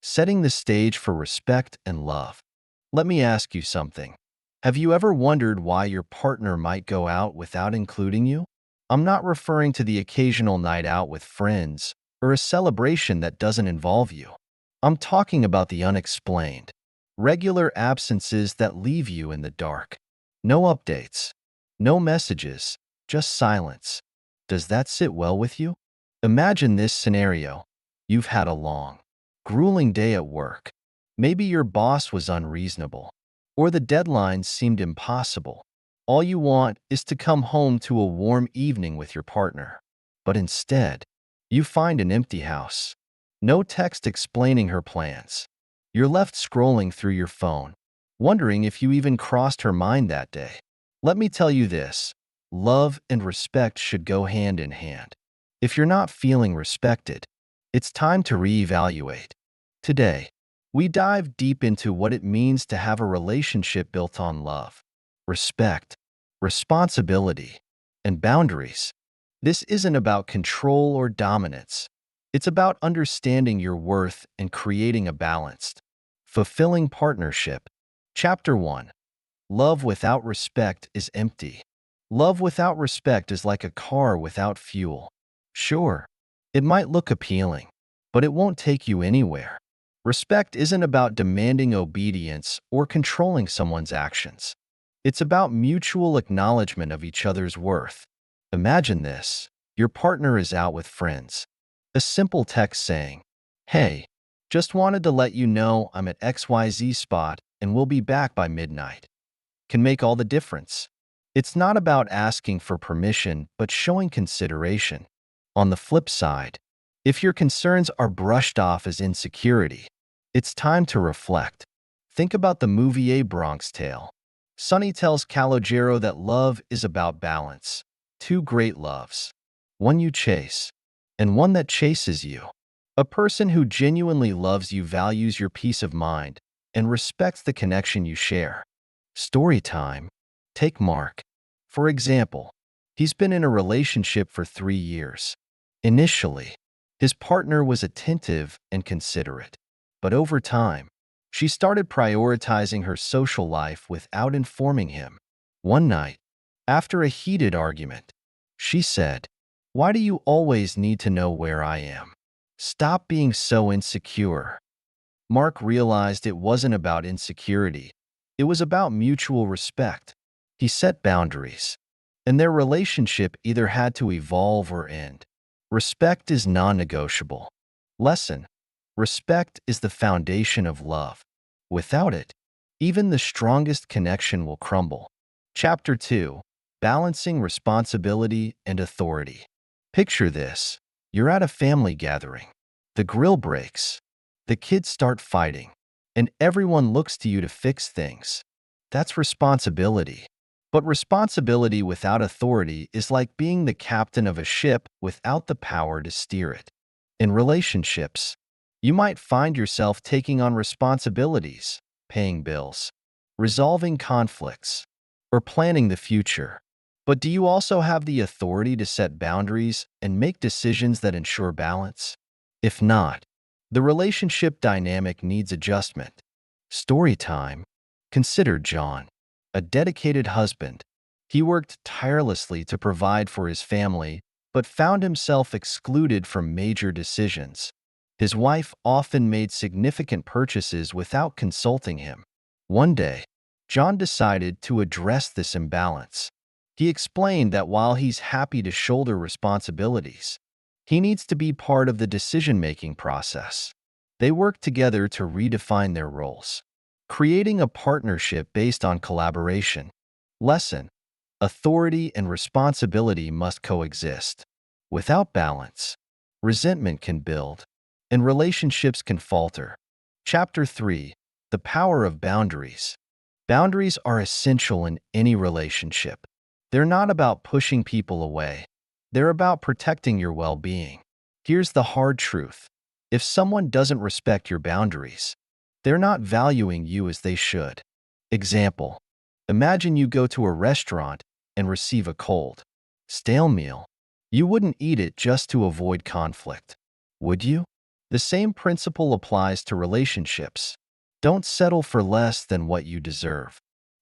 setting the stage for respect and love. Let me ask you something. Have you ever wondered why your partner might go out without including you? I'm not referring to the occasional night out with friends or a celebration that doesn't involve you. I'm talking about the unexplained, regular absences that leave you in the dark. No updates, no messages, just silence. Does that sit well with you? Imagine this scenario. You've had a long, grueling day at work. Maybe your boss was unreasonable, or the deadlines seemed impossible. All you want is to come home to a warm evening with your partner. But instead, you find an empty house. No text explaining her plans. You're left scrolling through your phone, wondering if you even crossed her mind that day. Let me tell you this. Love and respect should go hand in hand. If you're not feeling respected, it's time to reevaluate. Today, we dive deep into what it means to have a relationship built on love, respect, responsibility, and boundaries. This isn't about control or dominance. It's about understanding your worth and creating a balanced, fulfilling partnership. Chapter 1. Love without respect is empty. Love without respect is like a car without fuel. Sure, it might look appealing, but it won't take you anywhere. Respect isn't about demanding obedience or controlling someone's actions. It's about mutual acknowledgement of each other's worth. Imagine this. Your partner is out with friends. A simple text saying, "Hey, just wanted to let you know I'm at XYZ spot and we'll be back by midnight," can make all the difference. It's not about asking for permission, but showing consideration. On the flip side, if your concerns are brushed off as insecurity, it's time to reflect. Think about the movie A Bronx Tale. Sonny tells Calogero that love is about balance. Two great loves. One you chase, and one that chases you. A person who genuinely loves you values your peace of mind and respects the connection you share. Story time. Take Mark. For example, he's been in a relationship for 3 years. Initially, his partner was attentive and considerate, but over time, she started prioritizing her social life without informing him. One night, after a heated argument, she said, "Why do you always need to know where I am? Stop being so insecure." Mark realized it wasn't about insecurity. It was about mutual respect. He set boundaries, and their relationship either had to evolve or end. Respect is non-negotiable. Lesson: respect is the foundation of love. Without it, even the strongest connection will crumble. Chapter 2. Balancing responsibility and authority. Picture this. You're at a family gathering. The grill breaks. The kids start fighting, and everyone looks to you to fix things. That's responsibility. But responsibility without authority is like being the captain of a ship without the power to steer it. In relationships, you might find yourself taking on responsibilities, paying bills, resolving conflicts, or planning the future. But do you also have the authority to set boundaries and make decisions that ensure balance? If not, the relationship dynamic needs adjustment. Story time. Consider John, a dedicated husband. He worked tirelessly to provide for his family, but found himself excluded from major decisions. His wife often made significant purchases without consulting him. One day, John decided to address this imbalance. He explained that while he's happy to shoulder responsibilities, he needs to be part of the decision-making process. They worked together to redefine their roles, creating a partnership based on collaboration. Lesson: authority and responsibility must coexist. Without balance, resentment can build, and relationships can falter. Chapter 3. The power of boundaries. Boundaries are essential in any relationship. They're not about pushing people away. They're about protecting your well-being. Here's the hard truth. If someone doesn't respect your boundaries, they're not valuing you as they should. Example: imagine you go to a restaurant and receive a cold, stale meal. You wouldn't eat it just to avoid conflict, would you? The same principle applies to relationships. Don't settle for less than what you deserve.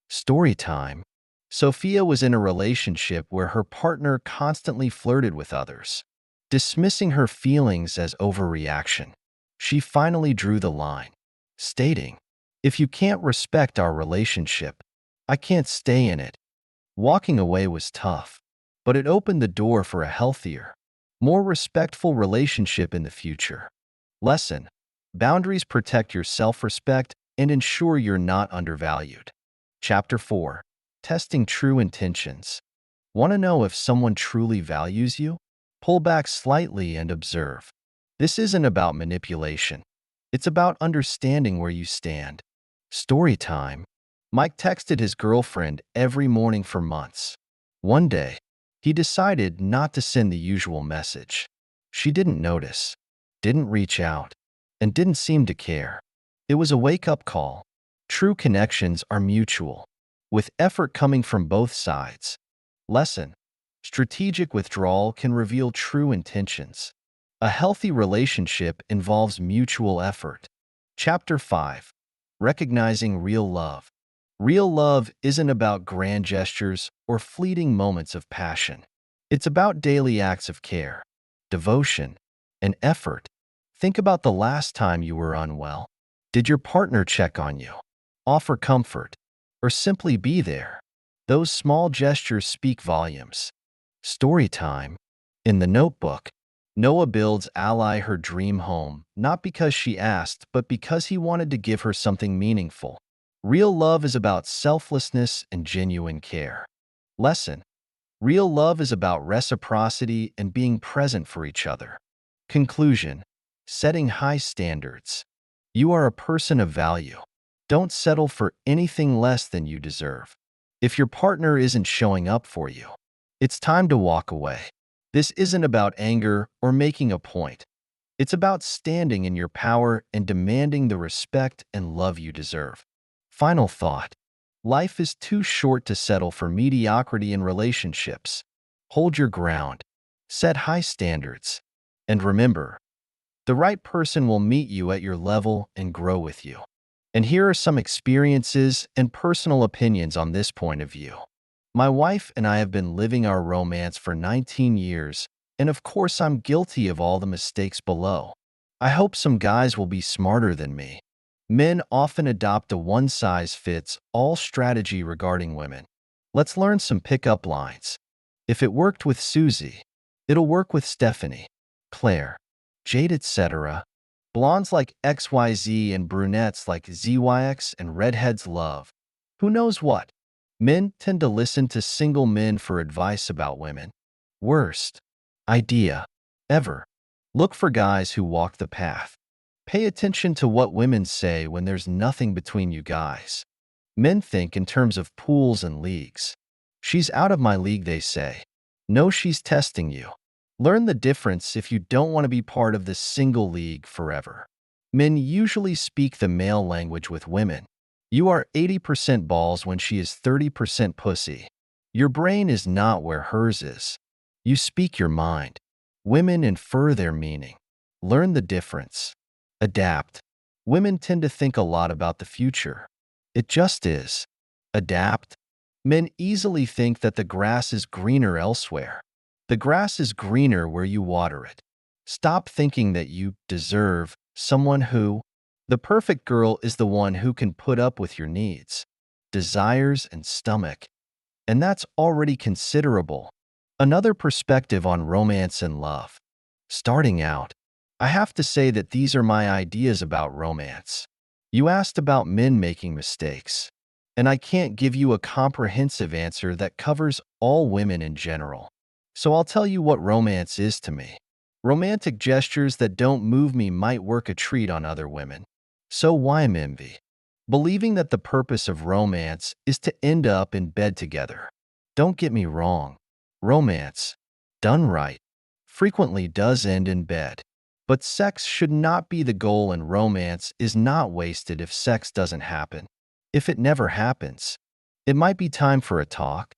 Story time. Sophia was in a relationship where her partner constantly flirted with others, dismissing her feelings as overreaction. She finally drew the line, stating, "If you can't respect our relationship, I can't stay in it." Walking away was tough, but it opened the door for a healthier, more respectful relationship in the future. Lesson: boundaries protect your self-respect and ensure you're not undervalued. Chapter 4. Testing true intentions. Want to know if someone truly values you? Pull back slightly and observe. This isn't about manipulation. It's about understanding where you stand. Story time. Mike texted his girlfriend every morning for months. One day, he decided not to send the usual message. She didn't notice, didn't reach out, and didn't seem to care. It was a wake-up call. True connections are mutual, with effort coming from both sides. Lesson: strategic withdrawal can reveal true intentions. A healthy relationship involves mutual effort. Chapter 5. Recognizing real love. Real love isn't about grand gestures or fleeting moments of passion. It's about daily acts of care, devotion, and effort. Think about the last time you were unwell. Did your partner check on you, offer comfort, or simply be there? Those small gestures speak volumes. Story time. In The Notebook, Noah builds Ally her dream home, not because she asked, but because he wanted to give her something meaningful. Real love is about selflessness and genuine care. Lesson: real love is about reciprocity and being present for each other. Conclusion: setting high standards. You are a person of value. Don't settle for anything less than you deserve. If your partner isn't showing up for you, it's time to walk away. This isn't about anger or making a point. It's about standing in your power and demanding the respect and love you deserve. Final thought: life is too short to settle for mediocrity in relationships. Hold your ground, set high standards, and remember, the right person will meet you at your level and grow with you. And here are some experiences and personal opinions on this point of view. My wife and I have been living our romance for 19 years, and of course I'm guilty of all the mistakes below. I hope some guys will be smarter than me. Men often adopt a one-size-fits-all strategy regarding women. Let's learn some pickup lines. If it worked with Susie, it'll work with Stephanie, Claire, Jade, etc. Blondes like XYZ and brunettes like ZYX and redheads love. Who knows what? Men tend to listen to single men for advice about women. Worst idea ever. Look for guys who walk the path. Pay attention to what women say when there's nothing between you guys. Men think in terms of pools and leagues. She's out of my league, they say. No, she's testing you. Learn the difference if you don't want to be part of this single league forever. Men usually speak the male language with women. You are 80% balls when she is 30% pussy. Your brain is not where hers is. You speak your mind. Women infer their meaning. Learn the difference. Adapt. Women tend to think a lot about the future. It just is. Adapt. Men easily think that the grass is greener elsewhere. The grass is greener where you water it. Stop thinking that you deserve someone who. The perfect girl is the one who can put up with your needs, desires, and stomach. And that's already considerable. Another perspective on romance and love. Starting out, I have to say that these are my ideas about romance. You asked about men making mistakes, and I can't give you a comprehensive answer that covers all women in general. So I'll tell you what romance is to me. Romantic gestures that don't move me might work a treat on other women. So why envy? Believing that the purpose of romance is to end up in bed together. Don't get me wrong. Romance, done right, frequently does end in bed. But sex should not be the goal, and romance is not wasted if sex doesn't happen. If it never happens, it might be time for a talk.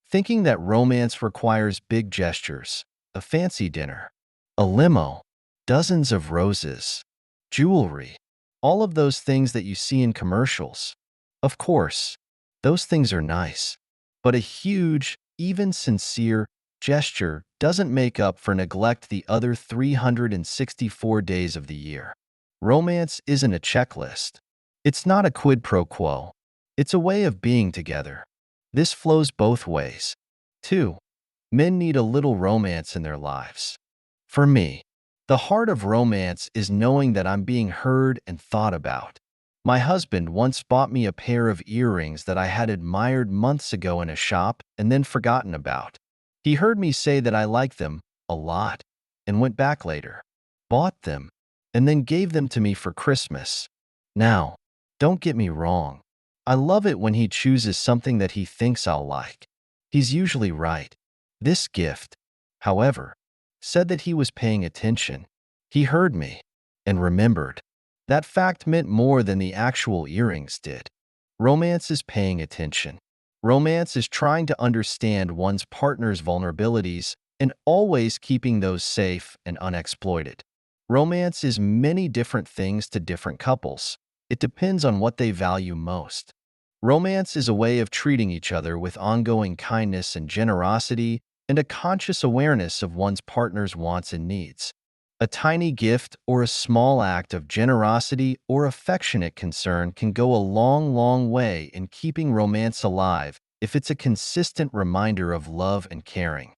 Thinking that romance requires big gestures, a fancy dinner, a limo, dozens of roses, jewelry, all of those things that you see in commercials. Of course, those things are nice, but a huge, even sincere, gesture doesn't make up for neglect the other 364 days of the year. Romance isn't a checklist. It's not a quid pro quo. It's a way of being together. This flows both ways. 2. Men need a little romance in their lives. For me, the heart of romance is knowing that I'm being heard and thought about. My husband once bought me a pair of earrings that I had admired months ago in a shop and then forgotten about. He heard me say that I liked them a lot and went back later, bought them, and then gave them to me for Christmas. Now, don't get me wrong. I love it when he chooses something that he thinks I'll like. He's usually right. This gift, however, said that he was paying attention. He heard me and remembered. That fact meant more than the actual earrings did. Romance is paying attention. Romance is trying to understand one's partner's vulnerabilities and always keeping those safe and unexploited. Romance is many different things to different couples. It depends on what they value most. Romance is a way of treating each other with ongoing kindness and generosity and a conscious awareness of one's partner's wants and needs. A tiny gift or a small act of generosity or affectionate concern can go a long, long way in keeping romance alive if it's a consistent reminder of love and caring.